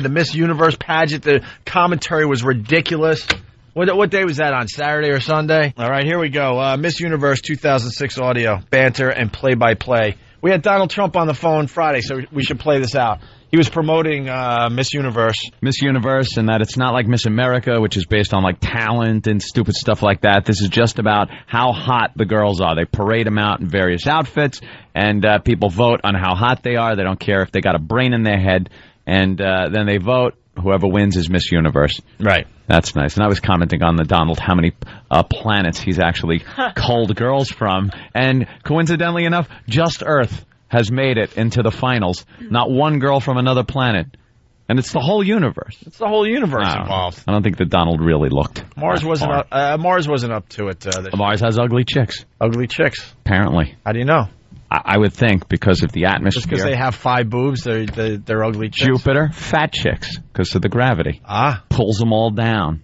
the Miss Universe pageant. The commentary was ridiculous. What day was that on? Saturday or Sunday? All right, here we go. Miss Universe 2006 audio, banter, and play-by-play. We had Donald Trump on the phone Friday, so we should play this out. He was promoting Miss Universe. Miss Universe, and that it's not like Miss America, which is based on like talent and stupid stuff like that. This is just about how hot the girls are. They parade them out in various outfits, and people vote on how hot they are. They don't care if they got a brain in their head, and then they vote. Whoever wins is Miss Universe. Right. That's nice. And I was commenting on the Donald how many planets he's actually culled girls from. And coincidentally enough, just Earth has made it into the finals. Not one girl from another planet. And it's the whole universe. It's the whole universe involved. I don't think that Donald really looked. Mars wasn't up to it. Mars has ugly chicks. Ugly chicks. Apparently. How do you know? I would think because of the atmosphere. Just because they have 5 boobs, they're ugly chicks? Jupiter, fat chicks because of the gravity. Pulls them all down.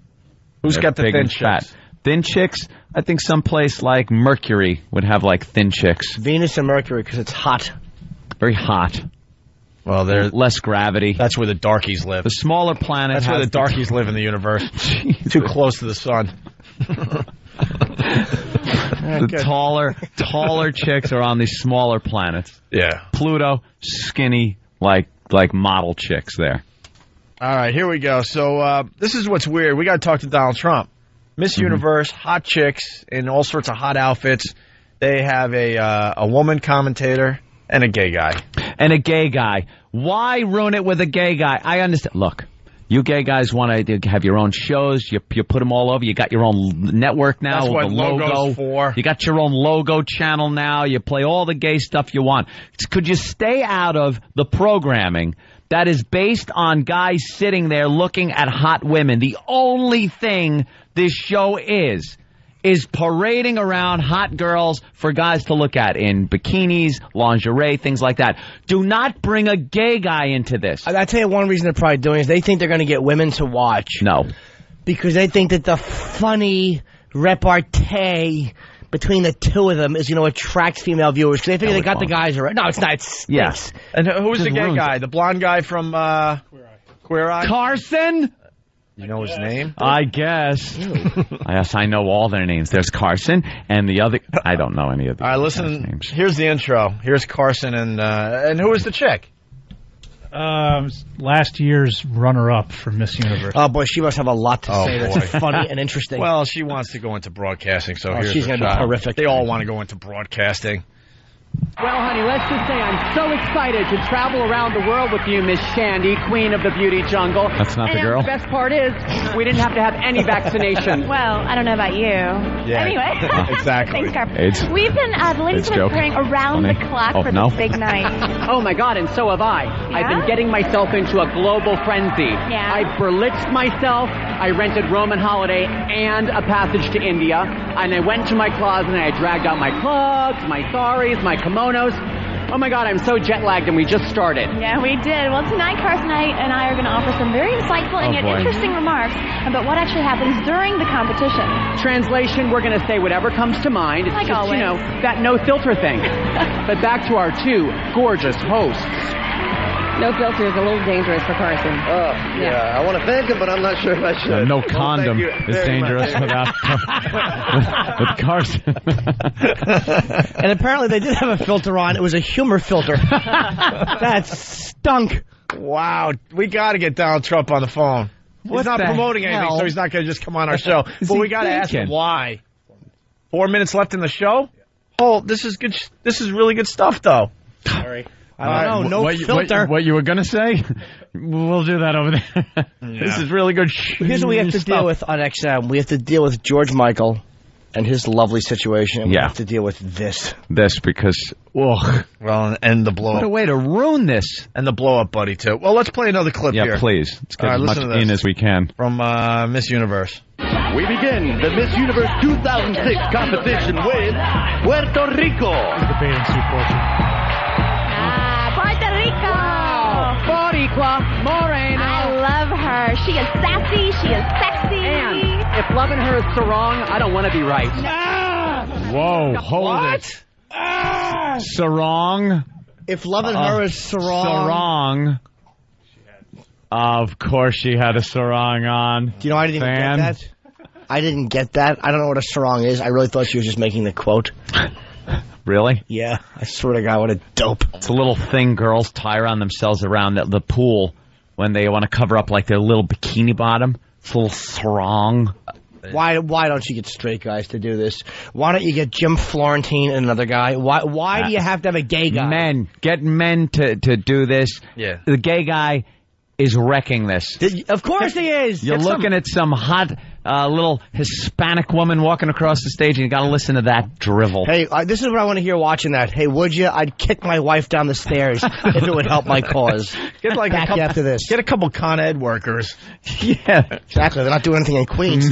Who's got the thin chicks? Fat. Thin chicks, I think someplace like Mercury would have like thin chicks. Venus and Mercury because it's hot. Very hot. Well, there's less gravity. That's where the darkies live. The smaller planet. That's where the darkies live in the universe. Too close to the sun. The taller chicks are on these smaller planets. Yeah. Pluto, skinny, like model chicks there. All right, here we go. So this is what's weird. We got to talk to Donald Trump. Miss Universe, hot chicks in all sorts of hot outfits. They have a woman commentator and a gay guy. And a gay guy. Why ruin it with a gay guy? I understand. Look. You gay guys want to have your own shows. You put them all over. You got your own network now. That's what with a logo. logo's for. You got your own logo channel now. You play all the gay stuff you want. Could you stay out of the programming that is based on guys sitting there looking at hot women? The only thing this show is parading around hot girls for guys to look at in bikinis, lingerie, things like that. Do not bring a gay guy into this. I'll tell you one reason they're probably doing it is they think they're going to get women to watch. No. Because they think that the funny repartee between the two of them is going to attract female viewers. Because they figure they got the guys already. No, it's not. It's yes. And who's the gay guy? The blonde guy from Queer Eye? Carson? You know his name? I guess. Yes, I know all their names. There's Carson and the other. I don't know any of the. All right, listen. Names. Here's the intro. Here's Carson and who is the chick? Last year's runner-up for Miss Universe. Oh boy, she must have a lot to say. That's funny and interesting. Well, she wants to go into broadcasting, so she's going to be horrific. They all want to go into broadcasting. Well, honey, let's just say I'm so excited to travel around the world with you, Miss Shandy, queen of the beauty jungle. That's not the girl? The best part is we didn't have to have any vaccination. Well, I don't know about you. Yeah. Anyway. Exactly. Thanks, Carp. AIDS. We've been, the ladies have been praying around the clock for this big night. Oh, my God, and so have I. Yeah? I've been getting myself into a global frenzy. Yeah? I berlitzed myself. I rented Roman Holiday and a passage to India. And I went to my closet and I dragged out my clogs, my saris, my kimonos. Oh my God, I'm so jet lagged and we just started. Yeah, we did. Well, tonight Carson and I are going to offer some very insightful and yet interesting remarks about what actually happens during the competition. Translation, we're going to say whatever comes to mind. It's like just, always. you know, that no filter thing. But back to our 2 gorgeous hosts. No filter is a little dangerous for Carson. Yeah. I want to thank him, but I'm not sure if I should. No condom is dangerous without with Carson. And apparently they did have a filter on. It was a humor filter. That stunk. Wow. We got to get Donald Trump on the phone. He's not promoting anything, so he's not going to just come on our show. But we got to ask him why. 4 minutes left in the show? Oh, this is good. This is really good stuff, though. Sorry. I don't know. No filter. What you were going to say? We'll do that over there. Yeah. This is really good Here's what we have to deal with on XM. We have to deal with George Michael and his lovely situation. And we have to deal with this. This because, well, and the blow-up. What a way to ruin this. And the blow-up buddy, too. Well, let's play another clip here. Yeah, please. Let's get as much in as we can. From Miss Universe. We begin the Miss Universe 2006 competition with Puerto Rico. The bathing suit portion. Puerto Rico! Wow. Boricua Moreno. I love her. She is sassy. She is sexy. And if loving her is sarong, I don't want to be right. Whoa, hold it. Sarong. If loving her is sarong. Sarong. Of course she had a sarong on. Do you know I didn't even get that? I didn't get that. I don't know what a sarong is. I really thought she was just making the quote. Really? Yeah, I swear to God, what a dope. It's a little thing girls tie around themselves around the pool when they want to cover up like their little bikini bottom. It's a little sarong. Why don't you get straight guys to do this? Why don't you get Jim Florentine and another guy? Why do you have to have a gay guy? Get men to do this. Yeah. The gay guy is wrecking this. Of course he is. You're looking at some hot little Hispanic woman walking across the stage, and you got to listen to that drivel. Hey, this is what I want to hear watching that. Hey, would you? I'd kick my wife down the stairs if it would help my cause. Get like Back after this. Get a couple Con Ed workers. Yeah, exactly. They're not doing anything in Queens.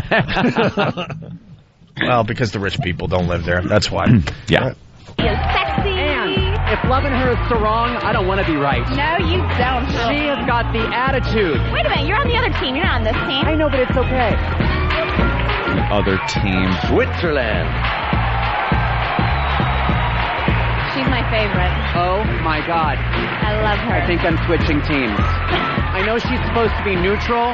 Well, because the rich people don't live there. That's why. Yeah. You're sexy. And if loving her is sarong, I don't want to be right. No, you don't. She has got the attitude. Wait a minute, you're on the other team. You're not on this team. I know, but it's okay. Other team. Switzerland. She's my favorite. Oh, my God. I love her. I think I'm switching teams. I know she's supposed to be neutral,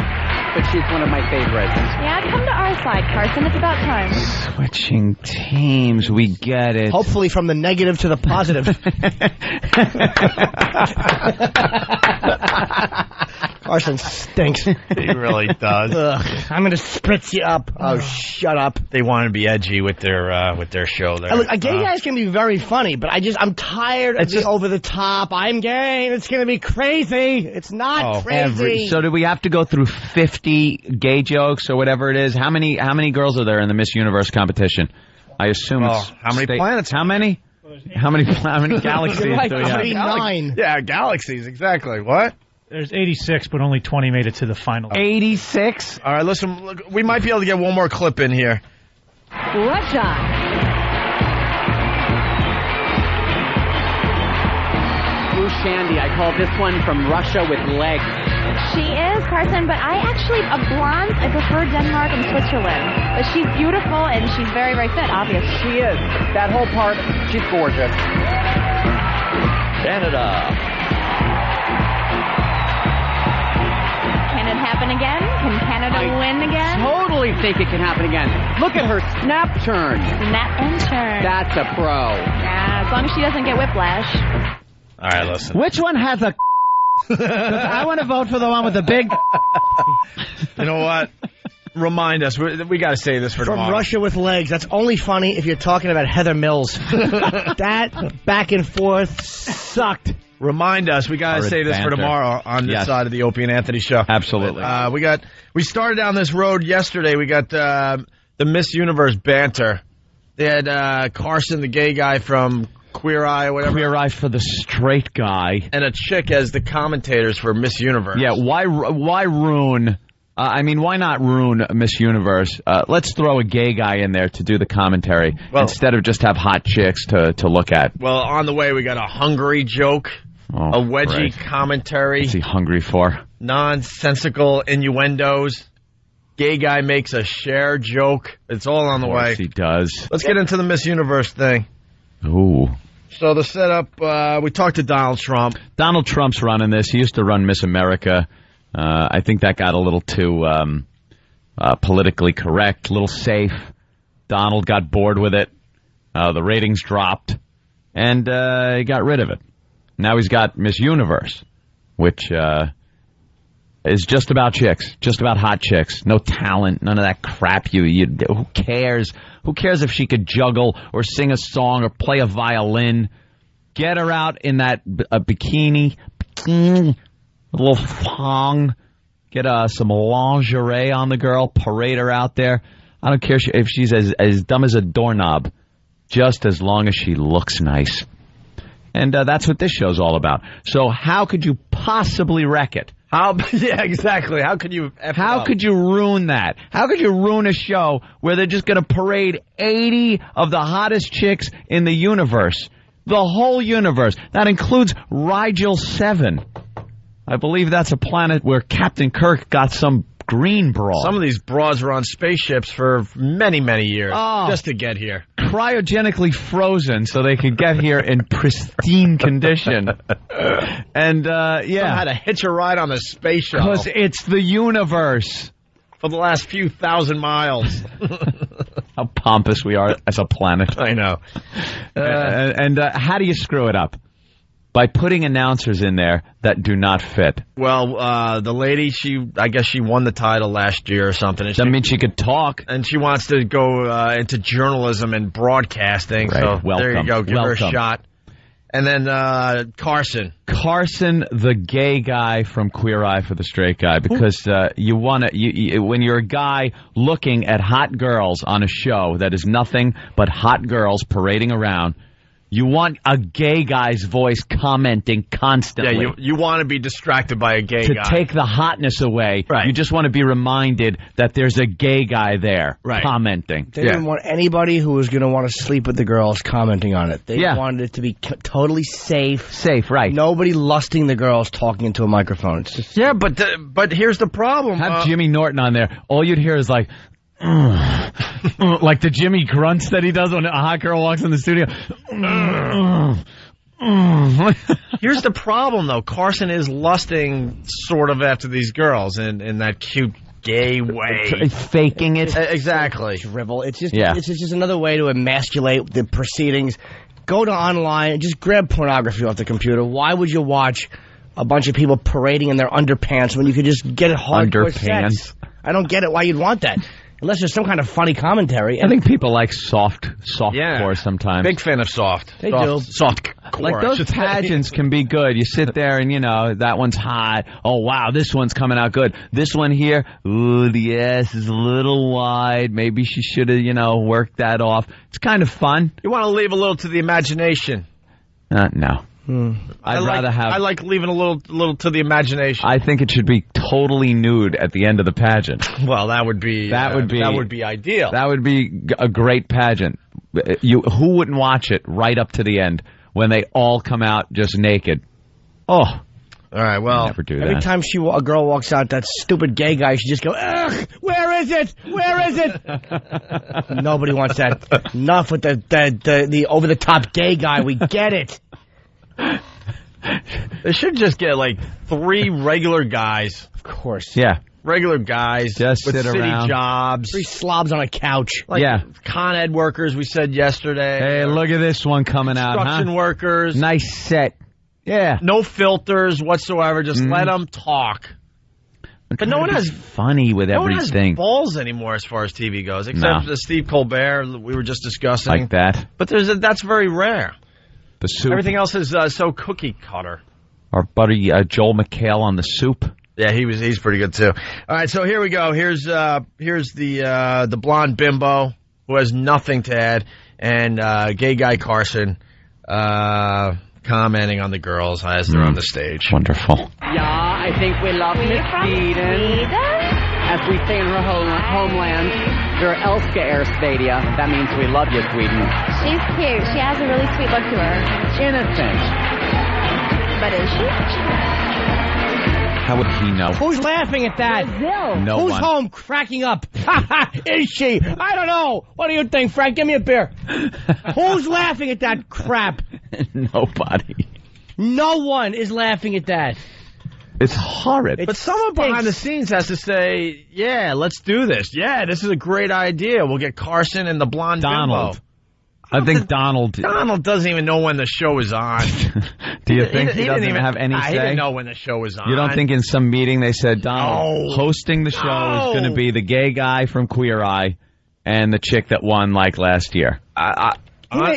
but she's one of my favorites. Yeah, come to our side, Carson. It's about time. Switching teams. We get it. Hopefully from the negative to the positive. Carson stinks. He really does. Ugh, I'm going to spritz you up. Oh, shut up. They want to be edgy with their show there. Look, a gay guys can be very funny, but I'm tired of the over the top. I'm gay. It's going to be crazy. It's not crazy. So do we have to go through 50 gay jokes or whatever it is? How many girls are there in the Miss Universe competition? I assume it's how many planets? How many? How many galaxies do we have? 39. Yeah, galaxies, exactly. What? There's 86, but only 20 made it to the final. 86? All right, listen, look, we might be able to get one more clip in here. Russia. Ooh, Shandy, I call this one from Russia with legs. She is, Carson, but I prefer Denmark and Switzerland. But she's beautiful and she's very, very fit, obviously. She is. That whole part, she's gorgeous. Canada. Can it happen again? Can Canada win again? Totally think it can happen again. Look at her snap turn. Snap and turn. That's a pro. Yeah, as long as she doesn't get whiplash. All right, listen. Which one has a... I want to vote for the one with the big... You know what? Remind us. We got to say this for From tomorrow. Russia with legs. That's only funny if you're talking about Heather Mills. That back and forth sucked. Remind us. We got to say this for tomorrow on this side of the Opie and Anthony show. Absolutely. We started down this road yesterday. We got the Miss Universe banter. They had Carson, the gay guy from Queer Eye or whatever. Queer Eye for the straight guy. And a chick as the commentators for Miss Universe. Yeah, why ruin... why not ruin Miss Universe? Let's throw a gay guy in there to do the commentary instead of just have hot chicks to look at. Well, on the way, we got a hungry joke, a wedgie commentary. What's he hungry for? Nonsensical innuendos. Gay guy makes a share joke. It's all on the way. He does. Let's get into the Miss Universe thing. Ooh. So the setup, we talked to Donald Trump. Donald Trump's running this. He used to run Miss America. I think that got a little too politically correct, a little safe. Donald got bored with it. The ratings dropped, and he got rid of it. Now he's got Miss Universe, which is just about chicks, just about hot chicks. No talent, none of that crap. Who cares? Who cares if she could juggle or sing a song or play a violin? Get her out in that bikini. A little thong, get some lingerie on the girl, parade her out there. I don't care if she's as dumb as a doorknob, just as long as she looks nice. And that's what this show's all about. So how could you possibly wreck it? Yeah, exactly. How could you ruin that? How could you ruin a show where they're just going to parade 80 of the hottest chicks in the universe? The whole universe. That includes Rigel 7. I believe that's a planet where Captain Kirk got some green broad. Some of these broads were on spaceships for many, many years Oh. just to get here. Cryogenically frozen so they could get here in pristine condition. And, Some had to hitch a ride on the space shuttle because it's the universe. for the last few thousand miles. How pompous we are as a planet. I know. And how do you screw it up? By putting announcers in there that do not fit. Well, the lady, I guess she won the title last year or something. That means she could talk. And she wants to go into journalism and broadcasting. Right. So Welcome. there you go. Give her a Welcome. shot. And then Carson. Carson, the gay guy from Queer Eye for the Straight Guy, because you want to. When you're a guy looking at hot girls on a show that is nothing but hot girls parading around, you want a gay guy's voice commenting constantly. Yeah, you want to be distracted by a gay guy. To take the hotness away, Right. You just want to be reminded that there's a gay guy there Right. commenting. They didn't want anybody who was going to want to sleep with the girls commenting on it. They Yeah. wanted it to be totally safe. Safe, right. Nobody lusting the girls talking into a microphone. It's just, Yeah, but here's the problem. Have Jimmy Norton on there. All you'd hear is like, like the Jimmy grunts that he does when a hot girl walks in the studio. Here's the problem, though. Carson is lusting sort of after these girls in that cute gay way. Faking it. Exactly. drivel. It's just Yeah. it's just another way to emasculate the proceedings. Go to online and just grab pornography off the computer. Why would you watch a bunch of people parading in their underpants when you could just get it hardcore Underpants. sex? I don't get it why you'd want that. Unless there's some kind of funny commentary. I think people like softcore Yeah. sometimes. Big fan of soft. They soft, do. Soft core, Like I those should say. pageants can be good. You sit there and, that one's hot. Oh, wow, this one's coming out good. This one here, ooh, the ass is a little wide. Maybe she should have, worked that off. It's kind of fun. You want to leave a little to the imagination. No. I'd rather have... I like leaving a little to the imagination. I think it should be totally nude at the end of the pageant. Well, that would be ideal. That would be a great pageant. Who wouldn't watch it right up to the end when they all come out just naked? Oh, All right. Well, never do Every that. time a girl walks out, that stupid gay guy should just go, ugh, where is it? Where is it? Nobody wants that. Enough with the over-the-top gay guy. We get it. they should just get like 3 regular guys. Of course. Yeah. Regular guys Just with sit city around. jobs. 3 slobs on a couch. Like Yeah. Con Ed workers, we said yesterday. Hey, look at this one coming out, Construction huh? workers. Nice set. Yeah. No filters whatsoever. Just let them talk. But no one has funny with no one has everything balls anymore as far as TV goes, except No. the Steve Colbert we were just discussing. like that. But that's very rare. The soup. Everything else is so cookie cutter. Or buddy Joel McHale on the soup. Yeah, he's pretty good too. All right, so here we go. Here's the blonde bimbo who has nothing to add, and gay guy Carson commenting on the girls as they're on the stage. Wonderful. Yeah, I think we love Miss Sweden. As we say in her homeland, wir älskar er Stadia. That means we love you, Sweden. She's cute. She has a really sweet look to her. Innocent. But is she? How would he know? Who's laughing at that? Brazil. No Who's one. home cracking up? Is she? I don't know. What do you think, Frank? Give me a beer. Who's laughing at that crap? Nobody. No one is laughing at that. It's horrid. But someone behind the scenes has to say, "Yeah, let's do this. Yeah, this is a great idea. We'll get Carson and the blonde Donald. bimbo." I think Donald. Donald doesn't even know when the show is on. Do you think he didn't doesn't even have any He say? didn't know when the show was on. You don't think in some meeting they said, Donald, No. hosting the show is going to be the gay guy from Queer Eye and the chick that won like last year?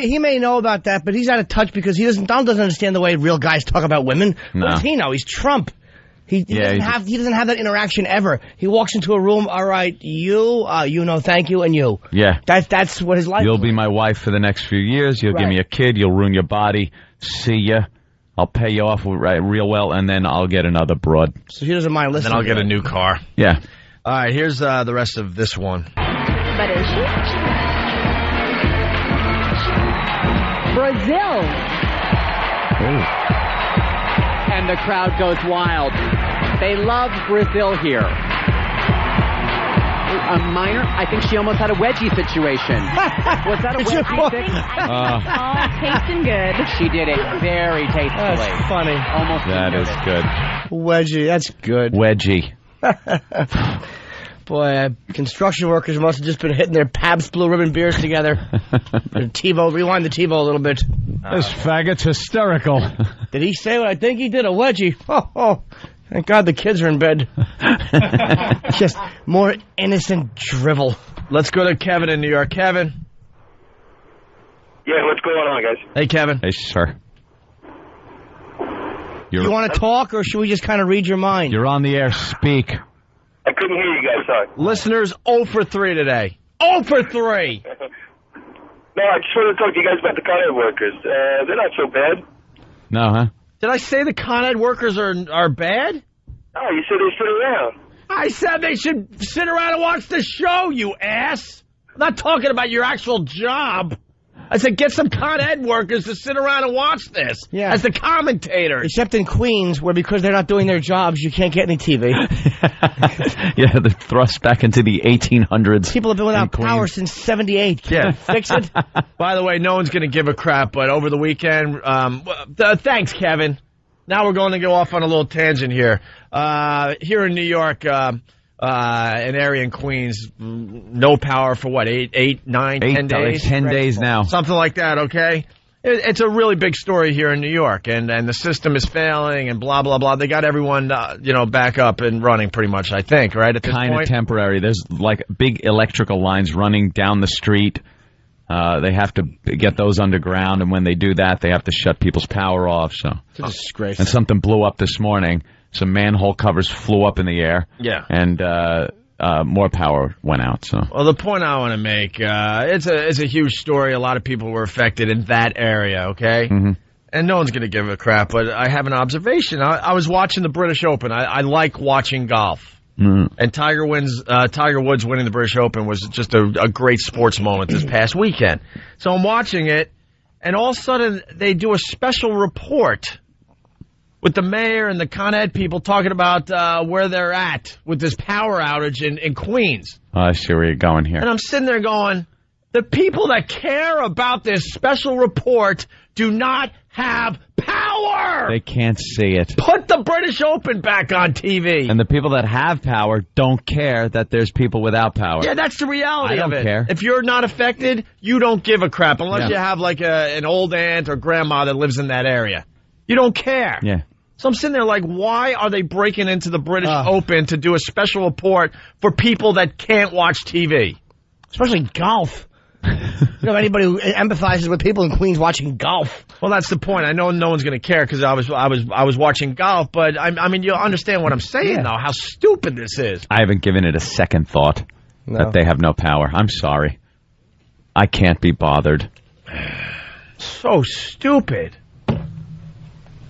He may know about that, but he's out of touch because Donald doesn't understand the way real guys talk about women. No. What does he know? He's Trump. He doesn't have that interaction ever. He walks into a room. All right, you, thank you, and you. Yeah. That's what his life. You'll is. be my wife for the next few years. You'll give me a kid. You'll ruin your body. See ya. I'll pay you off real well, and then I'll get another broad. So he doesn't mind listening. Then I'll get a new car. Yeah. All right, here's the rest of this one. But is she? Brazil. And the crowd goes wild. They love Brazil here. A minor? I think she almost had a wedgie situation. Was that a wedgie? I think all tasting good. She did it very tastefully. That's funny. Almost. That is good. Wedgie, that's good. Wedgie. Boy, construction workers must have just been hitting their Pabst Blue Ribbon beers together. TiVo, rewind the TiVo a little bit. This faggot's hysterical. Did he say what I think he did? A wedgie. Oh, thank God the kids are in bed. Just more innocent drivel. Let's go to Kevin in New York. Kevin. Yeah, what's going on, guys? Hey, Kevin. Hey, sir. You want to talk, or should we just kind of read your mind? You're on the air. Speak. I couldn't hear you guys, sorry. Listeners, 0 for 3 today. 0 for 3. No, I just want to talk to you guys about the Con Ed workers. They're not so bad. No, huh? Did I say the Con Ed workers are bad? Oh, you said they sit around. I said they should sit around and watch the show, you ass. I'm not talking about your actual job. I said get some Con Ed workers to sit around and watch this as the commentators. Except in Queens, where because they're not doing their jobs, you can't get any TV. Yeah, they're thrust back into the 1800s. People have been without power since 78. Yeah. Fix it. By the way, no one's going to give a crap, but over the weekend, thanks, Kevin. Now we're going to go off on a little tangent here. Here in New York, an area in Queens, no power for what, 10 days? 10 days now. Something like that, okay? It's a really big story here in New York, and the system is failing and blah, blah, blah. They got everyone, back up and running pretty much, I think, right, at this point? Kind of temporary. There's like big electrical lines running down the street. They have to get those underground, and when they do that, they have to shut people's power off. So It's a disgrace. And something blew up this morning. Some manhole covers flew up in the air. Yeah. And more power went out. So. Well, the point I want to make, it's a huge story. A lot of people were affected in that area, okay? Mm-hmm. And no one's going to give a crap, but I have an observation. I was watching the British Open. I like watching golf. Mm-hmm. And Tiger Woods winning the British Open was just a great sports moment this past weekend. So I'm watching it, and all of a sudden they do a special report with the mayor and the Con Ed people talking about where they're at with this power outage in Queens. I see where you're going here. And I'm sitting there going, the people that care about this special report do not have power. They can't see it. Put the British Open back on TV. And the people that have power don't care that there's people without power. Yeah, that's the reality I of don't it. care. If you're not affected, you don't give a crap unless you have like an old aunt or grandma that lives in that area. You don't care. Yeah. So I'm sitting there like, why are they breaking into the British Open to do a special report for people that can't watch TV? Especially golf. You know, anybody who empathizes with people in Queens watching golf. Well, that's the point. I know no one's going to care because I was watching golf, but I mean, you'll understand what I'm saying, though, how stupid this is. I haven't given it a second thought that they have no power. I'm sorry. I can't be bothered. So stupid.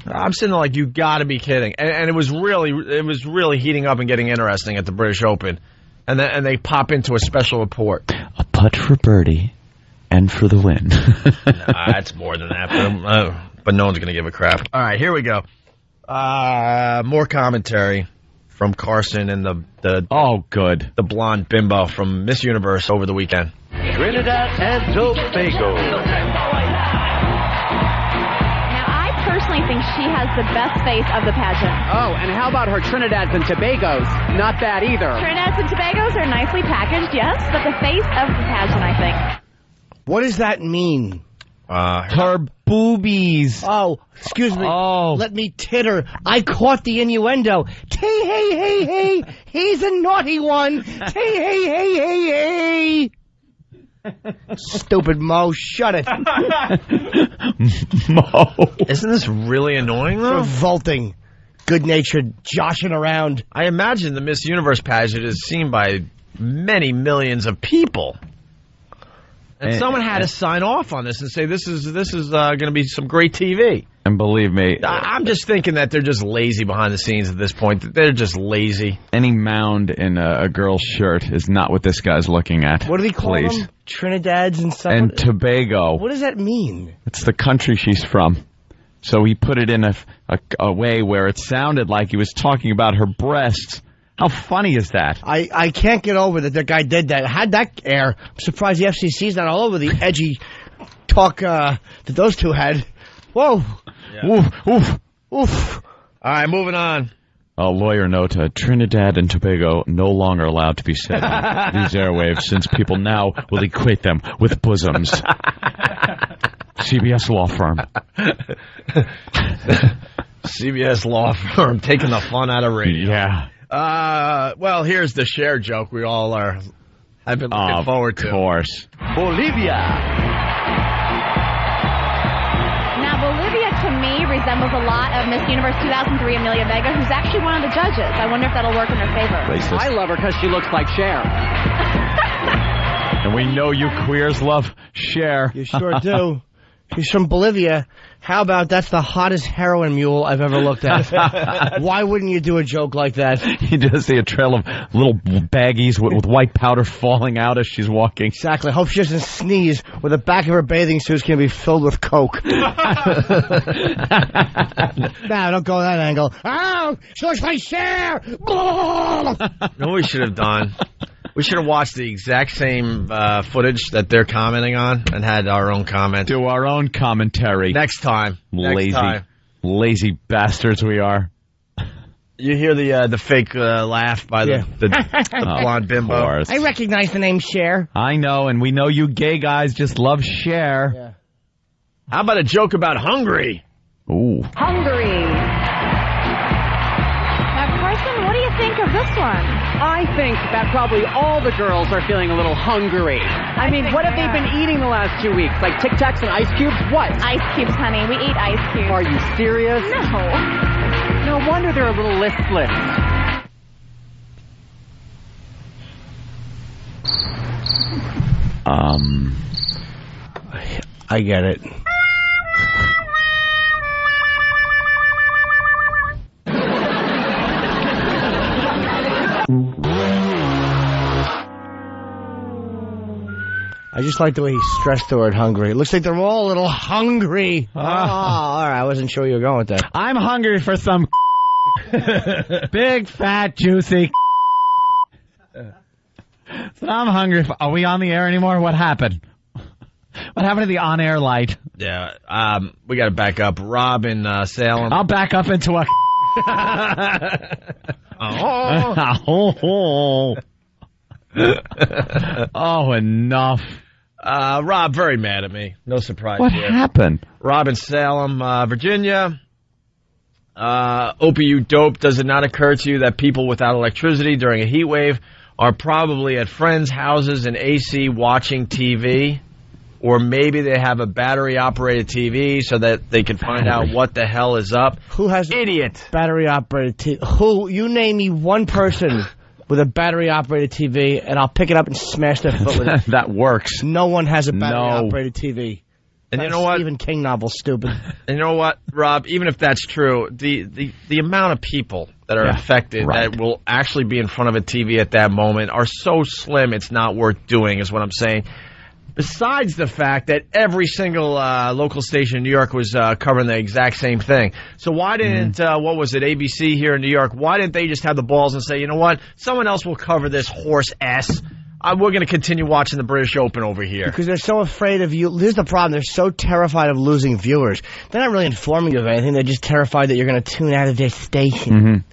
I'm sitting there like, you got to be kidding. And it was really heating up and getting interesting at the British Open. And they pop into a special report. A putt for birdie and for the win. Nah, it's more than that, but no one's going to give a crap. All right, here we go. More commentary from Carson and the blonde bimbo from Miss Universe over the weekend. Trinidad and Tobago. Personally think she has the best face of the pageant. Oh, and how about her Trinidad's and Tobago's? Not bad either. Trinidad's and Tobago's are nicely packaged, yes, but the face of the pageant, I think. What does that mean? Her boobies. Oh, excuse me. Oh. Let me titter. I caught the innuendo. Hey, he's a naughty one. Hey. Stupid Mo, shut it. Mo. Isn't this really annoying, though? Revolting. Good-natured, joshing around. I imagine the Miss Universe pageant is seen by many millions of people. And someone had to sign off on this and say this is going to be some great TV. And believe me, I'm just thinking that they're just lazy behind the scenes at this point. They're just lazy. any mound in a girl's shirt is not what this guy's looking at. What do they call them? Trinidad's and stuff? And Tobago. What does that mean? It's the country she's from. So he put it in a way where it sounded like he was talking about her breasts. How funny is that? I can't get over that guy did that. How'd that air? I'm surprised the FCC's not all over the edgy talk that those two had. Whoa. Yeah. Oof, oof, oof. All right, moving on. A lawyer note, Trinidad and Tobago no longer allowed to be said on these airwaves since people now will equate them with bosoms. CBS law firm. CBS law firm taking the fun out of radio. Yeah. Well, here's the Cher joke we all have been looking forward to. Of course. Bolivia. Now, Bolivia, to me, resembles a lot of Miss Universe 2003, Amelia Vega, who's actually one of the judges. I wonder if that'll work in her favor. I love her because she looks like Cher. And we know you queers love Cher. You sure do. She's from Bolivia. How about that's the hottest heroin mule I've ever looked at? Why wouldn't you do a joke like that? You just see a trail of little baggies with white powder falling out as she's walking. Exactly. Hope she doesn't sneeze where the back of her bathing suit's going to be filled with coke. No, don't go that angle. Oh, she looks like Cher! You know what we should have done? We should have watched the exact same footage that they're commenting on and had our own comment. Do our own commentary. Next time. Lazy bastards we are. You hear the fake laugh by the blonde bimbo. Of course. I recognize the name Cher. I know, and we know you gay guys just love Cher. Yeah. How about a joke about Hungary? Ooh. Hungary. Now, Carson, what do you think of this one? I think that probably all the girls are feeling a little hungry. I mean, what have they been eating the last 2 weeks? Like Tic Tacs and ice cubes? What? Ice cubes, honey. We eat ice cubes. Are you serious? No. No wonder they're a little listless. I get it. I just like the way he stressed the word hungry. It looks like they're all a little hungry. Oh, all right. I wasn't sure you were going with that. I'm hungry for some big, fat, juicy. So I'm hungry for. Are we on the air anymore? What happened? What happened to the on-air light? Yeah, we got to back up. Rob in Salem. I'll back up into a. Oh, enough. Rob, very mad at me. No surprise What here. happened? Rob in Salem, Virginia. Opie, you dope. Does it not occur to you that people without electricity during a heat wave are probably at friends' houses in AC watching TV? Or maybe they have a battery-operated TV so that they can find out what the hell is up. Who has idiot battery-operated TV? Who? You name me one person with a battery-operated TV, and I'll pick it up and smash their foot with it. That works. No one has a battery-operated TV. And you know what? Stephen King novel, stupid. And you know what, Rob? Even if that's true, the amount of people that are affected that will actually be in front of a TV at that moment are so slim, it's not worth doing, is what I'm saying. Besides the fact that every single local station in New York was covering the exact same thing. So why didn't, what was it, ABC here in New York, why didn't they just have the balls and say, you know what, someone else will cover this horse ass. We're going to continue watching the British Open over here. Because they're so afraid of you. Here's the problem. They're so terrified of losing viewers. They're not really informing you of anything. They're just terrified that you're going to tune out of their station. You're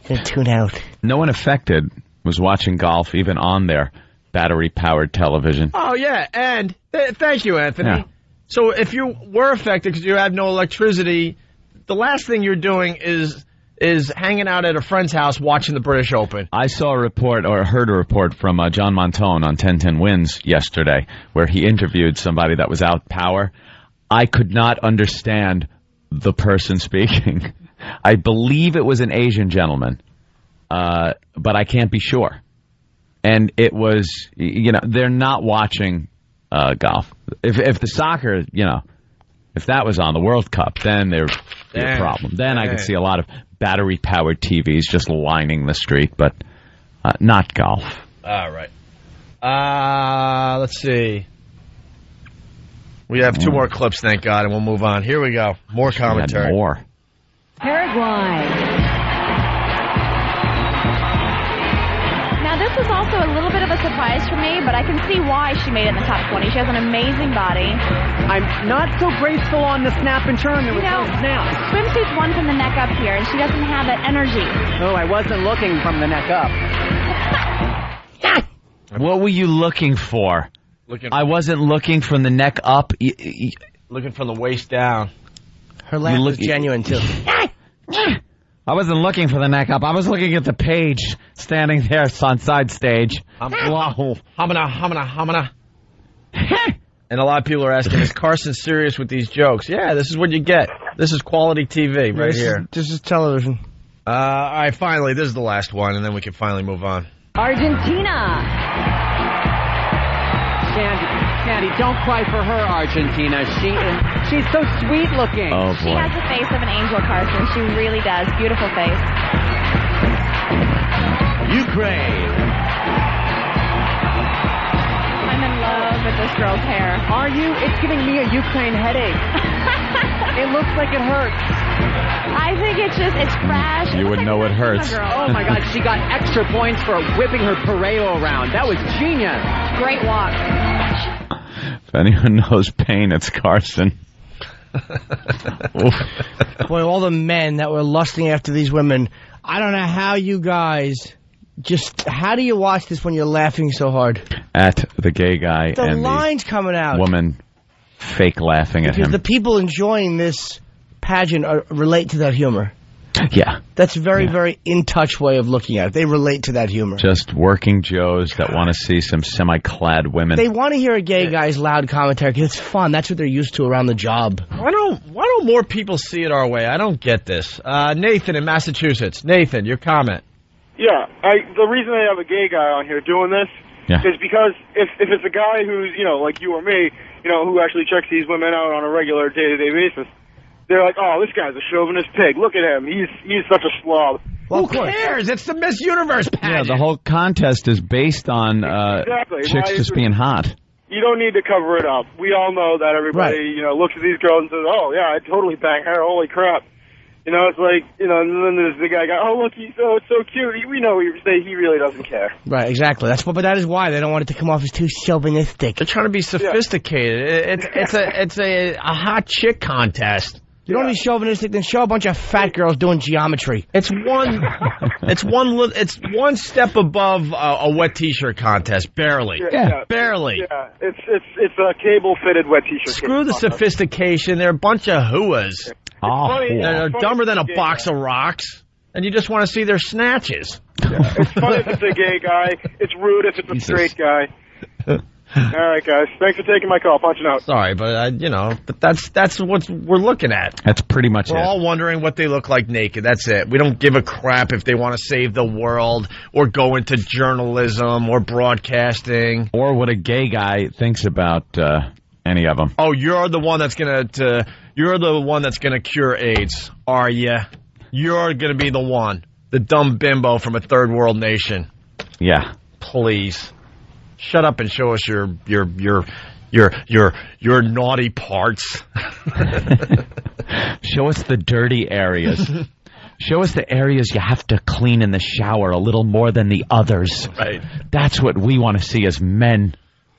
going to tune out. No one affected was watching golf, even on their battery-powered television. Oh, yeah, and thank you, Anthony. Yeah. So if you were affected because you had no electricity, the last thing you're doing is hanging out at a friend's house watching the British Open. I saw a report, or heard a report from John Montone on 1010 Wins yesterday, where he interviewed somebody that was out power. I could not understand the person speaking. I believe it was an Asian gentleman, but I can't be sure. And it was, they're not watching golf. If the soccer, if that was on the World Cup, then there'd be a problem. Then I could see a lot of battery-powered TVs just lining the street, but not golf. All right. Let's see. We have two more clips, thank God, and we'll move on. Here we go. More commentary. More. Paraguay. this was also a little bit of a surprise for me, but I can see why she made it in the top 20. She has an amazing body. I'm not so graceful on the snap and turn. There was no snap. Swimsuit's one from the neck up here, and she doesn't have that energy. Oh, I wasn't looking from the neck up. What were you looking for? I wasn't looking from the neck up. Looking from the waist down. Her laugh was genuine, too. I wasn't looking for the neck up. I was looking at the page standing there on side stage. Hamana. And a lot of people are asking, is Carson serious with these jokes? Yeah, this is what you get. This is quality TV right here. This is television. All right, finally, this is the last one, and then we can finally move on. Argentina. Sandy, don't cry for her, Argentina. She's so sweet looking. Oh, She boy. has the face of an angel, Carson. She really does. Beautiful face. Ukraine. I'm in love with this girl's hair. Are you? It's giving me a Ukraine headache. It looks like it hurts. I think it's fresh. You would know it hurts. Oh, my God. She got extra points for whipping her pareo around. That was genius. Great walk. If anyone knows pain, it's Carson. Boy, all the men that were lusting after these women. I don't know how you guys how do you watch this when you're laughing so hard? At the gay guy The and lines coming the out. woman fake laughing at Because him. the people enjoying this pageant relate to that humor. Yeah. That's a very, very in-touch way of looking at it. They relate to that humor. Just working Joes that want to see some semi-clad women. They want to hear a gay guy's loud commentary because it's fun. That's what they're used to around the job. Why don't more people see it our way? I don't get this. Nathan in Massachusetts. Nathan, your comment. Yeah, the reason I have a gay guy on here doing this is because if it's a guy who's, like you or me, who actually checks these women out on a regular day-to-day basis, they're like, oh, this guy's a chauvinist pig. Look at him. He's such a slob. Well, who cares? It's the Miss Universe pageant. Yeah, the whole contest is based on chicks just being hot. You don't need to cover it up. We all know that everybody, looks at these girls and says, oh, yeah, I'd totally bang her. Holy crap. It's like, and then there's the guy, oh, look, he's so cute. We know he really doesn't care. Right, exactly. But that is why they don't want it to come off as too chauvinistic. They're trying to be sophisticated. It's a hot chick contest. You don't need chauvinistic, then show a bunch of fat girls doing geometry. It's one step above a wet T-shirt contest, barely. Yeah, barely. Yeah, it's a cable-fitted wet T-shirt. Screw the sophistication. They're a bunch of hooas. They're dumber than a box of rocks, and you just want to see their snatches. Yeah, it's funny if it's a gay guy. It's rude if it's a straight guy. All right, guys. Thanks for taking my call. Punching out. Sorry, but but that's what we're looking at. That's pretty much it. We're all wondering what they look like naked. That's it. We don't give a crap if they want to save the world or go into journalism or broadcasting or what a gay guy thinks about any of them. Oh, you're the one that's gonna cure AIDS, are you? You're gonna be the one, the dumb bimbo from a third world nation. Yeah, please. Shut up and show us your naughty parts. Show us the dirty areas. Show us the areas you have to clean in the shower a little more than the others. Right. That's what we want to see as men.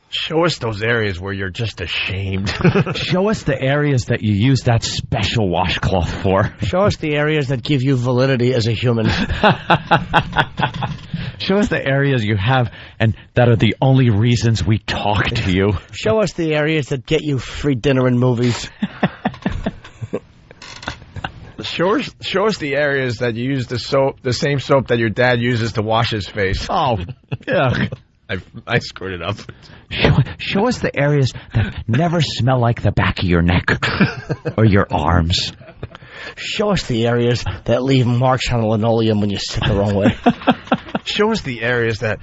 Show us those areas where you're just ashamed. Show us the areas that you use that special washcloth for. Show us the areas that give you validity as a human. Show us the areas you have and that are the only reasons we talk to you. Show us the areas that get you free dinner and movies. Show us the areas that you use the same soap that your dad uses to wash his face. Oh, yeah. I screwed it up. Show us the areas that never smell like the back of your neck or your arms. Show us the areas that leave marks on the linoleum when you sit the wrong way. Show us the areas that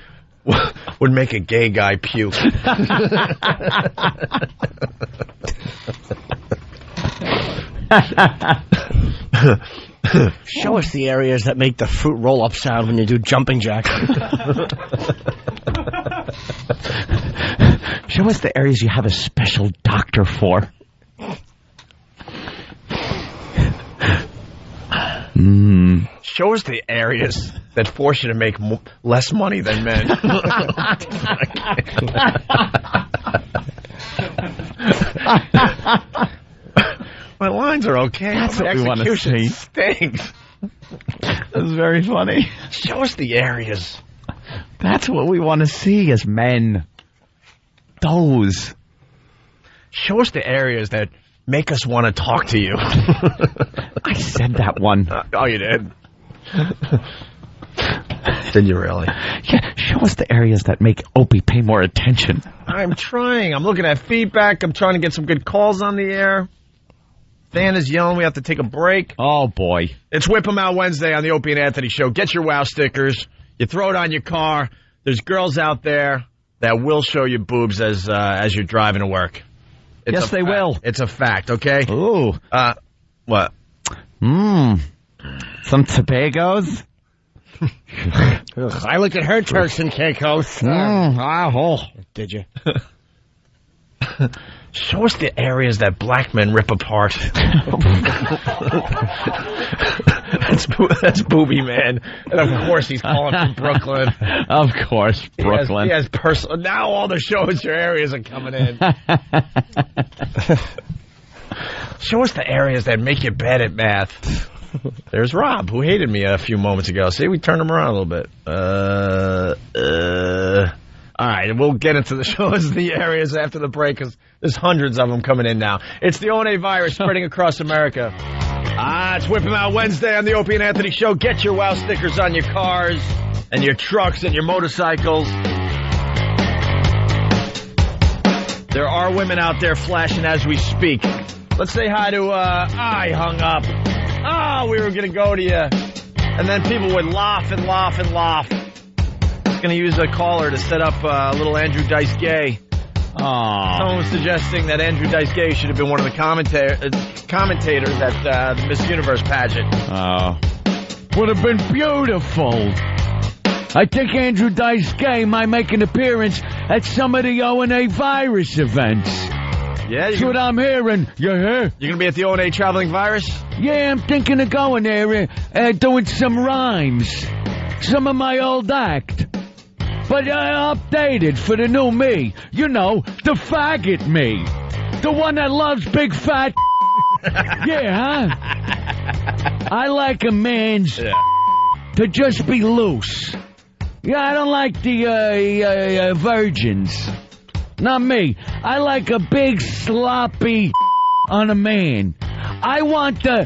would make a gay guy puke. Show us the areas that make the fruit roll-up sound when you do jumping jacks. Show us the areas you have a special doctor for. Show us the areas that force you to make less money than men. My lines are okay. That's what we want to see. Stinks. That's very funny. Show us the areas. That's what we want to see as men. Those. Show us the areas that make us want to talk to you. I said that one. Oh, you did? Did you really? Yeah, show us the areas that make Opie pay more attention. I'm trying. I'm looking at feedback. I'm trying to get some good calls on the air. Dan is yelling we have to take a break. Oh, boy. It's Whip 'em Out Wednesday on the Opie and Anthony Show. Get your wow stickers. You throw it on your car. There's girls out there that will show you boobs as you're driving to work. Yes, they will. It's a fact, okay? Ooh. What? Some Tobagos? I looked at her Turks and Caicos. Did you? Show us the areas that black men rip apart. That's Booby Man. And of course he's calling from Brooklyn. Of course, Brooklyn. He has personal. Now all the shows your areas are coming in. Show us the areas that make you bad at math. There's Rob, who hated me a few moments ago. See, we turned him around a little bit. All right, and we'll get into the shows in the areas after the break because there's hundreds of them coming in now. It's the O&A virus spreading across America. It's Whip 'em Out Wednesday on the Opie and Anthony Show. Get your wow stickers on your cars and your trucks and your motorcycles. There are women out there flashing as we speak. Let's say hi to, I hung up. We were going to go to you. And then people would laugh and laugh and laugh. Going to use a caller to set up a little Andrew Dice Gay. Someone was suggesting that Andrew Dice Gay should have been one of the commentators at the Miss Universe pageant. Would have been beautiful. I think Andrew Dice Gay might make an appearance at some of the O&A virus events. Yeah, that's what I'm hearing. You hear? You're going to be at the O&A Traveling Virus? Yeah, I'm thinking of going there, doing some rhymes. Some of my old act. But updated for the new me. You know, the faggot me. The one that loves big fat yeah, huh? I like a man's to just be loose. Yeah, I don't like the virgins. Not me. I like a big sloppy on a man. I want to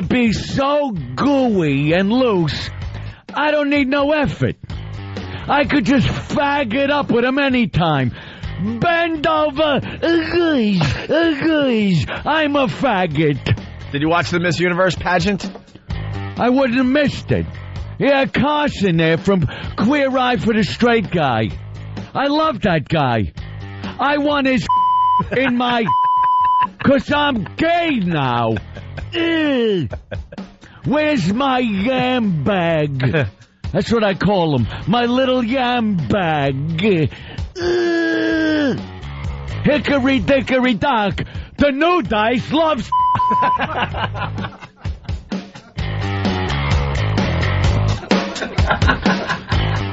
be so gooey and loose, I don't need no effort. I could just fag it up with him anytime. Bend over. I'm a faggot. Did you watch the Miss Universe pageant? I wouldn't have missed it. Yeah, Carson there from Queer Eye for the Straight Guy. I love that guy. I want his in my... 'Cause I'm gay now. Where's my yam bag? That's what I call him. My little yam bag. Hickory dickory dock. The new dice loves...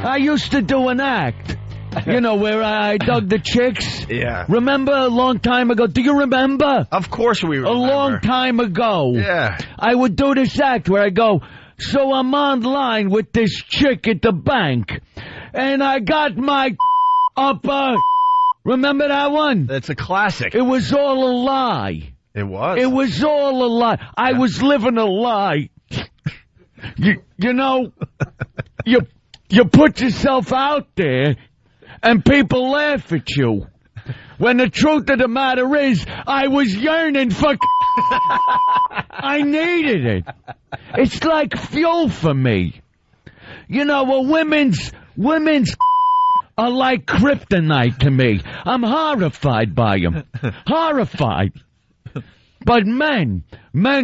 I used to do an act. You know, where I dug the chicks? Yeah. Remember a long time ago? Do you remember? Of course we remember. A long time ago. Yeah. I would do this act where I go, so I'm online with this chick at the bank, and I got my upper... Remember that one? That's a classic. It was all a lie. It was? It was all a lie. I was living a lie. You know, you put yourself out there, and people laugh at you. When the truth of the matter is, I was yearning for... I needed it. It's like fuel for me. You know, women's are like kryptonite to me. I'm horrified by them. Horrified. But men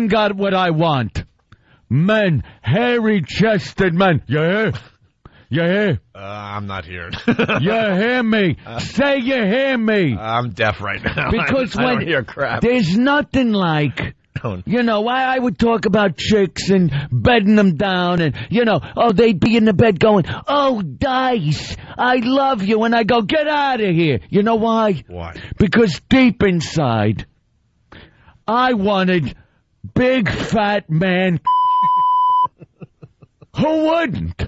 got what I want. Men, hairy-chested men. You hear? You hear? I'm not hearing. You hear me? Say you hear me. I'm deaf right now. Because I when don't hear crap. There's nothing like Stone. You know, I would talk about chicks and bedding them down and, you know, oh, they'd be in the bed going, oh, Dice, I love you. And I go, get out of here. You know why? Why? Because deep inside, I wanted big fat man. Who wouldn't?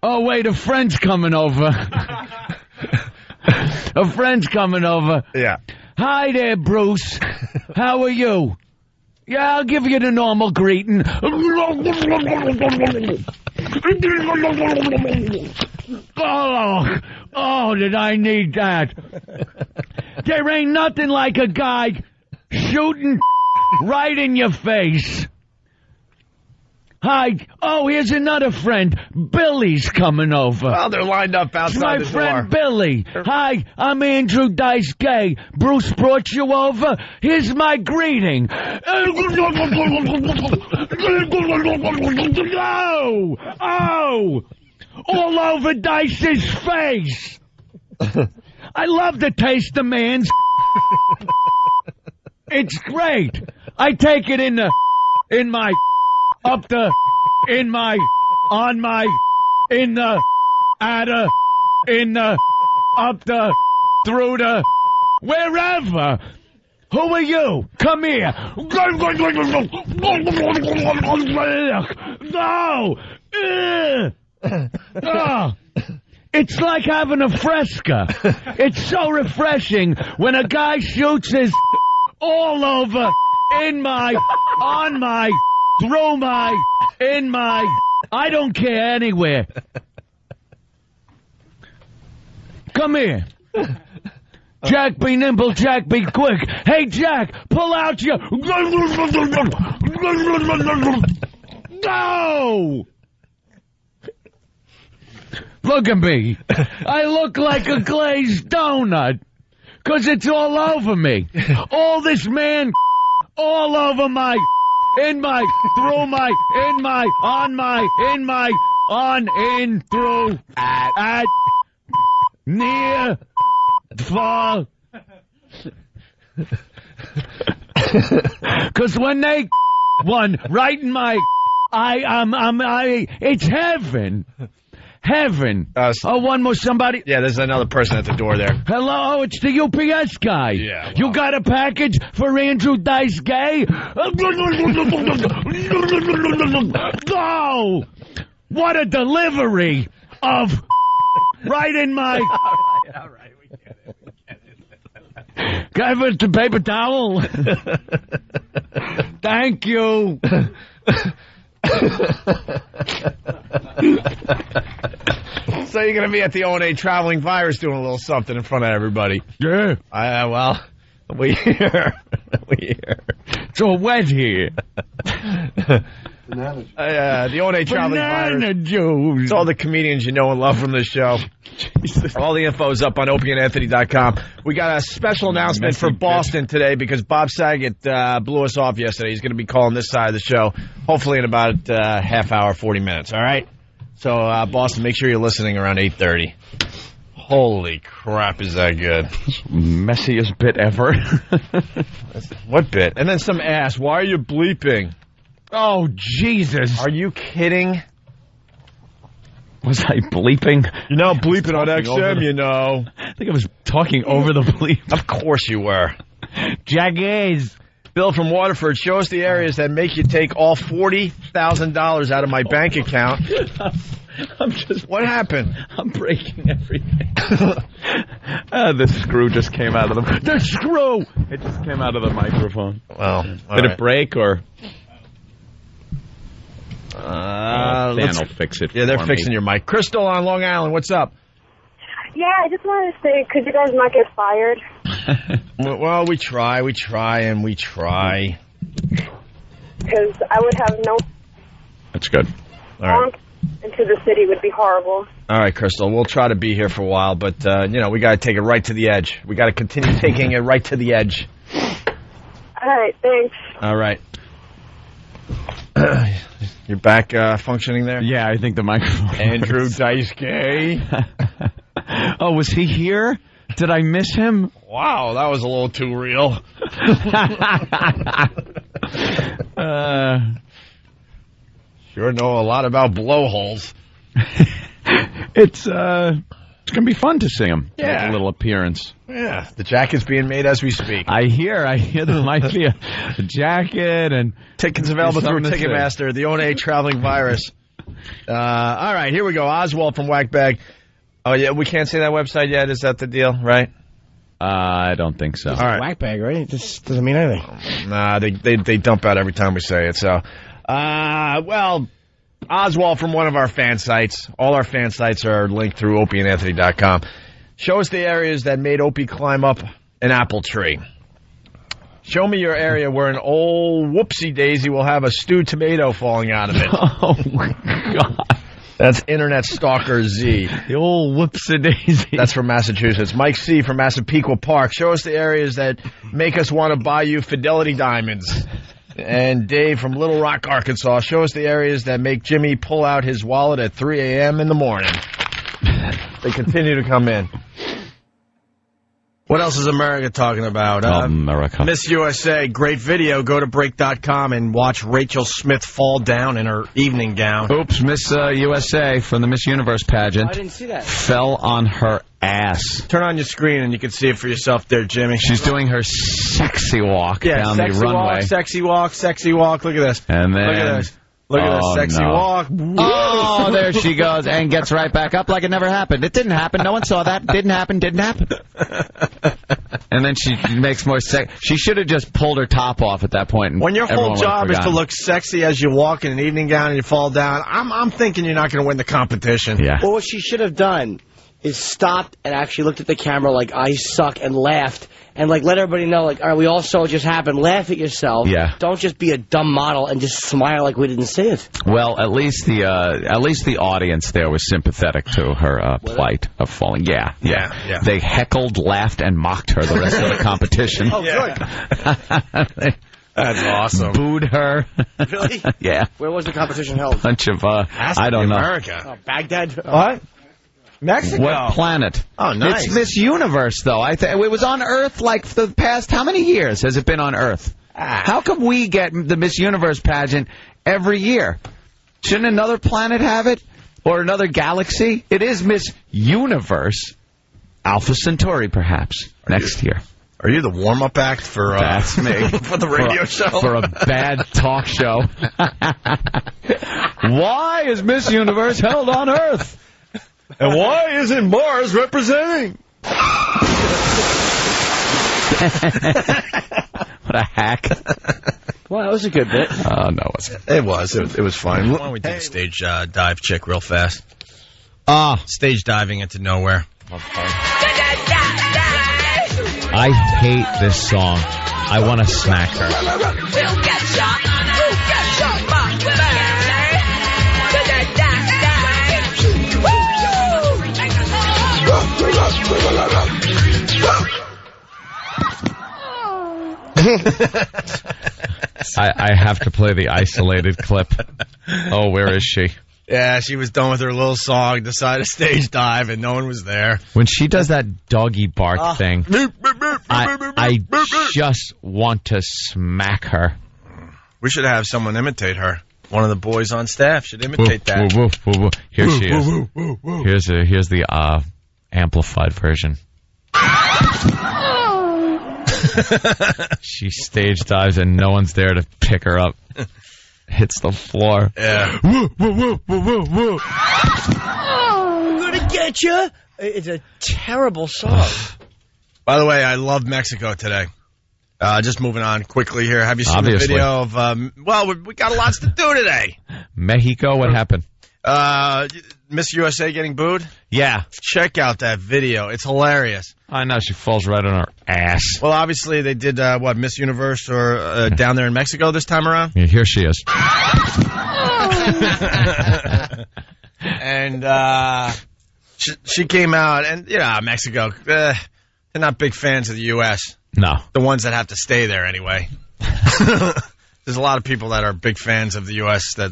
Oh, wait, a friend's coming over. A friend's coming over. Yeah. Hi there, Bruce. How are you? Yeah, I'll give you the normal greeting. Oh, did I need that? There ain't nothing like a guy shooting right in your face. Hi. Oh, here's another friend. Billy's coming over. Well, they're lined up outside the door. My friend Billy. Hi, I'm Andrew Dice Gay. Bruce brought you over. Here's my greeting. Oh! Oh! All over Dice's face. I love the taste of man's. It's great. I take it in my, up the, in my, on my, in the, at the, in the, up the, through the, wherever. Who are you? Come here. No. Oh. It's like having a Fresca. It's so refreshing when a guy shoots his all over, in my, on my, through my, in my, I don't care anywhere. Come here. Jack, be nimble, Jack, be quick. Hey, Jack, pull out your... No! Look at me. I look like a glazed donut. 'Cause it's all over me. All this man all over my... In my, through my, in my, on my, in my, on, in, through, at, near, far. 'Cause when they one right in my, it's heaven. Heaven. One more somebody. Yeah, there's another person at the door there. Hello, it's the UPS guy. Yeah. Well. You got a package for Andrew Dice Gay? Oh, what a delivery of right in my... All right, we get it. Can I have the paper towel? Thank you. So you're going to be at the O&A Traveling Virus doing a little something in front of everybody. Yeah. Well, we hear. It's all wet here. The O&A Traveling Virus. Banana juice. It's all the comedians you know and love from this show. Jesus. All the info's up on opieandanthony.com. We got a special announcement for Boston today because Bob Saget blew us off yesterday. He's going to be calling this side of the show, hopefully in about half hour, 40 minutes. All right? So, Boston, make sure you're listening around 8:30. Holy crap, is that good. Messiest bit ever. What bit? And then some ass. Why are you bleeping? Oh, Jesus. Are you kidding? Was I bleeping? You're now bleeping on XM, you know. I think I was talking over the bleep. Of course you were. Jackass. Bill from Waterford, show us the areas that make you take all $40,000 out of my bank account. What happened? I'm breaking everything. The screw just came out of the screw! It just came out of the microphone. Well, did it break or? Dan will fix it. Yeah, they're fixing your mic. Crystal on Long Island, what's up? Yeah, I just wanted to say, could you guys not get fired? Well, we try. Because I would have no... That's good. All right. Into the city would be horrible. All right, Crystal, we'll try to be here for a while, but, we got to take it right to the edge. We got to continue taking it right to the edge. All right, thanks. All right. You're back functioning there? Yeah, I think the microphone. Andrew Dice Gay. Oh, was he here? Did I miss him? Wow, that was a little too real. Sure know a lot about blowholes. It's going to be fun to see him. Yeah. Make a little appearance. Yeah, the jacket's being made as we speak. I hear there might be a jacket and tickets available through something to Ticketmaster, the ONA traveling virus. All right, here we go. Oswald from Whackbag. Oh, yeah, we can't say that website yet. Is that the deal, right? I don't think so. All right. Whackbag, right? It just doesn't mean anything. Nah, they dump out every time we say it. So, well, Oswald from one of our fan sites. All our fan sites are linked through opieandanthony.com. Show us the areas that made Opie climb up an apple tree. Show me your area where an old whoopsie-daisy will have a stewed tomato falling out of it. Oh, my God. That's Internet Stalker Z. The old whoopsie-daisy. That's from Massachusetts. Mike C. from Massapequa Park. Show us the areas that make us want to buy you Fidelity Diamonds. And Dave from Little Rock, Arkansas. Show us the areas that make Jimmy pull out his wallet at 3 a.m. in the morning. They continue to come in. What else is America talking about? America. Miss USA, great video. Go to break.com and watch Rachel Smith fall down in her evening gown. Oops, Miss USA from the Miss Universe pageant. I didn't see that. Fell on her ass. Turn on your screen and you can see it for yourself there, Jimmy. She's doing her sexy walk down the runway. Sexy walk, sexy walk. Look at this. And then... Look at this. Look at this sexy walk. Oh, there she goes and gets right back up like it never happened. It didn't happen. No one saw that. Didn't happen. And then she makes more sex. She should have just pulled her top off at that point. And when your whole job is to forgotten. look sexy as you walk in an evening gown and you fall down, I'm thinking you're not going to win the competition. Yeah. Well, what she should have done is stopped and actually looked at the camera like, I suck, and laughed. And, like, let everybody know, like, all right, we all saw what just happened. Laugh at yourself. Yeah. Don't just be a dumb model and just smile like we didn't see it. Well, at least the audience there was sympathetic to her plight of falling. Yeah. They heckled, laughed, and mocked her the rest of the competition. Oh, good. That's awesome. Booed her. Really? Yeah. Where was the competition held? Bunch of, I don't know. America. Oh, Baghdad? What? Mexico. What planet? Oh, nice. It's Miss Universe, though. It was on Earth like for the past, how many years has it been on Earth? How come we get the Miss Universe pageant every year? Shouldn't another planet have it? Or another galaxy? It is Miss Universe. Alpha Centauri, perhaps, next year. Are you the warm-up act for... That's me. For the radio show? For a bad talk show. Why is Miss Universe held on Earth? And why isn't Mars representing? What a hack. Well, that was a good bit. No, it wasn't. It was. It was fine. Why don't we do the stage dive chick real fast? Stage diving into nowhere. I hate this song. I want to smack her. I have to play the isolated clip. Oh, where is she? Yeah, she was done with her little song, decided to stage dive, and no one was there. When she does that doggy bark thing, I just want to smack her. We should have someone imitate her. One of the boys on staff should imitate that. Woo, woo, woo. Here she is. Here's the amplified version. She stage dives and no one's there to pick her up. Hits the floor. Yeah. Woo, woo, woo, woo, woo, woo. I'm gonna get you. It's a terrible song. By the way, I love Mexico today. Just moving on quickly here. Have you seen Obviously. the video of... well, we got lots to do today. Mexico, what happened? Miss USA getting booed? Yeah. Check out that video. It's hilarious. I know, she falls right on her ass. Well, obviously, they did, Miss Universe or down there in Mexico this time around? Yeah, here she is. And she came out, and, Mexico, they're not big fans of the U.S. No. The ones that have to stay there anyway. There's a lot of people that are big fans of the U.S. that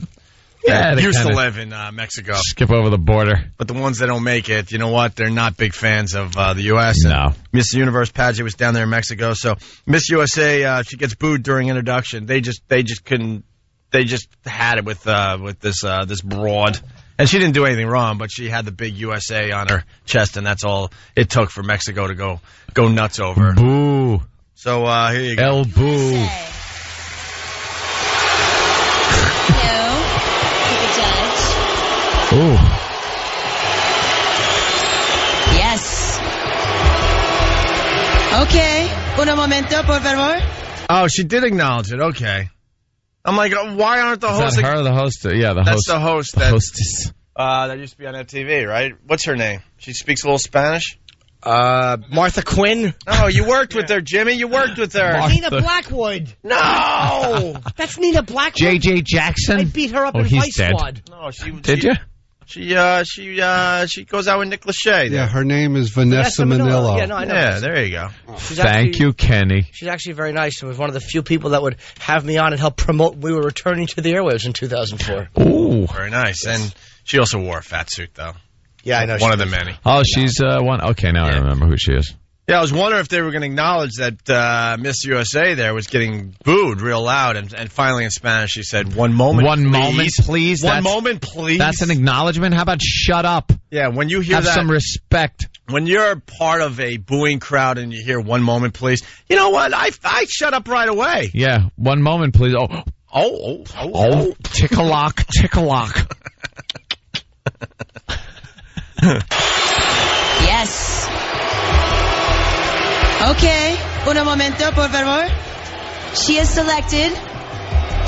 that used to kinda live in Mexico. skip over the border. But the ones that don't make it, you know what? They're not big fans of the U.S. No. Miss Universe pageant was down there in Mexico, so Miss USA, she gets booed during introduction. They just couldn't. They just had it with this broad, and she didn't do anything wrong, but she had the big USA on her chest, and that's all it took for Mexico to go nuts over. Boo. So here you go. El boo. Ooh. Yes. Okay. Un momento, por favor. Oh, she did acknowledge it. Okay. I'm like, why aren't the hosts? Is that her, the host? Yeah, the host. That's the host. The hostess. That used to be on MTV, right? What's her name? She speaks a little Spanish? Martha Quinn. No, you worked with her, Jimmy. You worked with her. Nina Blackwood. No! That's Nina Blackwood. J.J. Jackson? I beat her up in he's Vice dead. Squad. No, Did you? She goes out with Nick Lachey. Yeah, her name is Vanessa Manillo. Yeah, no, I know. Yeah, there you go. Thank you, Kenny. She's actually very nice. She was one of the few people that would have me on and help promote. We were returning to the airwaves in 2004. Ooh. Very nice. And she also wore a fat suit, though. Yeah, I know. One of the many. Oh, she's one. Okay, now I remember who she is. Yeah, I was wondering if they were going to acknowledge that Miss USA there was getting booed real loud, and finally in Spanish she said, "One moment, One please. moment, please. One moment, please." That's an acknowledgement. How about shut up? Yeah, when you hear Have that, some respect. when you're part of a booing crowd and you hear "one moment, please," you know what? I shut up right away. Yeah, one moment, please. Oh, tick-a-lock, tick-a-lock. Yes. Okay. Un momento, por favor. She is selected.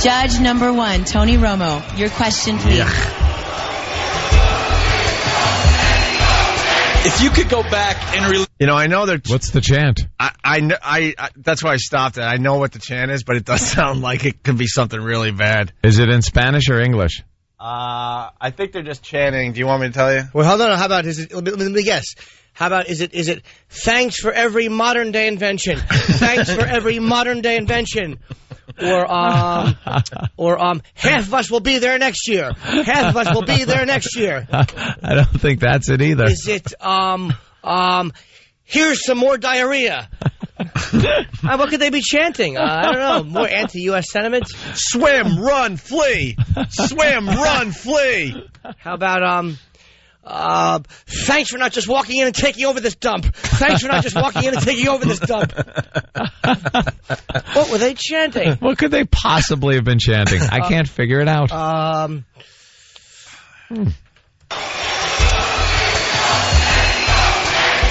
Judge number 1, Tony Romo. Your question, please. Yeah. If you could go back and You know, I know that. What's the chant? I that's why I stopped it. I know what the chant is, but it does sound like it could be something really bad. Is it in Spanish or English? I think they're just chanting. Do you want me to tell you? Well, hold on. How about let me guess. How about is it thanks for every modern day invention? Thanks for every modern day invention. Or half of us will be there next year. Half of us will be there next year. I don't think that's it either. Is it here's some more diarrhea? What could they be chanting? I don't know. More anti-U.S. sentiments? Swim, run, flee. Swim, run, flee. How about thanks for not just walking in and taking over this dump. Thanks for not just walking in and taking over this dump. What were they chanting? What could they possibly have been chanting? I can't figure it out.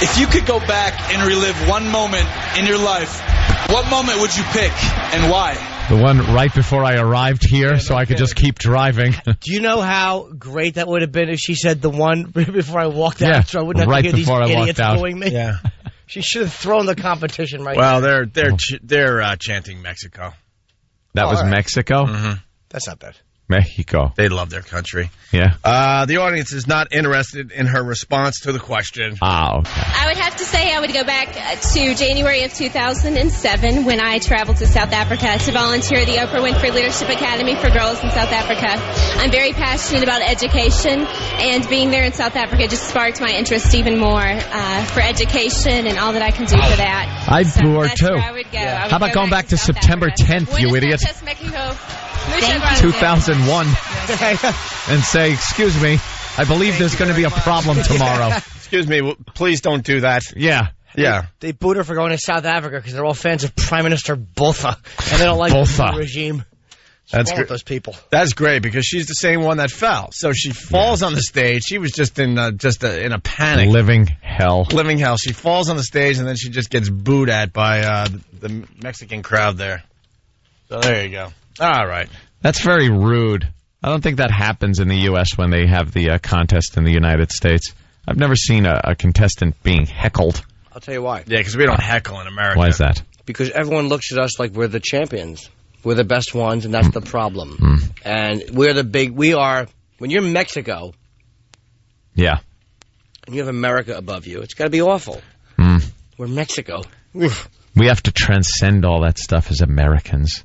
If you could go back and relive one moment in your life, what moment would you pick and why? The one right before I arrived here, so I could just keep driving. Do you know how great that would have been if she said the one before I walked out, so I wouldn't have right to hear these before I idiots walked out. booing me? Yeah. She should have thrown the competition right Well, there. they're chanting Mexico. That was right. Mexico? Mm-hmm. That's not bad. Mexico. They love their country. Yeah. The audience is not interested in her response to the question. Ah, okay. I would have to say I would go back to January of 2007 when I traveled to South Africa to volunteer at the Oprah Winfrey Leadership Academy for Girls in South Africa. I'm very passionate about education, and being there in South Africa just sparked my interest even more for education and all that I can do for that. I'd boo her that's too. where I would go. I would How about go going back to South September Africa. 10th, you idiot? 2001. And say, excuse me, I believe there's going to be a problem tomorrow. Excuse me, please don't do that. Yeah. Yeah. They booed her for going to South Africa because they're all fans of Prime Minister Botha, and they don't like Botha. the regime. That's great. great. Those people. That's great because she's the same one that fell. So she falls on the stage. She was just in a panic, Living hell. living hell. She falls on the stage and then she just gets booed at by the Mexican crowd there. So there you go. All right. That's very rude. I don't think that happens in the U.S. when they have the contest in the United States. I've never seen a contestant being heckled. I'll tell you why. Yeah, because we don't heckle in America. Why is that? Because everyone looks at us like we're the champions. We're the best ones, and that's the problem. And when you're Mexico, Yeah. and you have America above you, it's got to be awful. We're Mexico. Oof. We have to transcend all that stuff as Americans.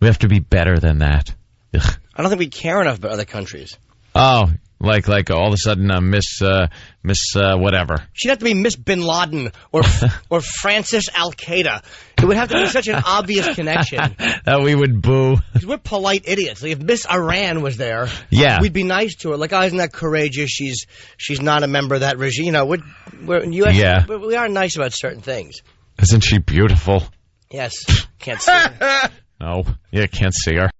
We have to be better than that. Ugh. I don't think we care enough about other countries. Oh, like all of a sudden, Miss whatever. She'd have to be Miss Bin Laden or Francis Al Qaeda. It would have to be such an obvious connection. That we would boo. Because we're polite idiots. Like if Miss Iran was there, we'd be nice to her. Like, oh, isn't that courageous? She's not a member of that regime. You know, we are nice about certain things. Isn't she beautiful? Yes. Can't see her. No, can't see her.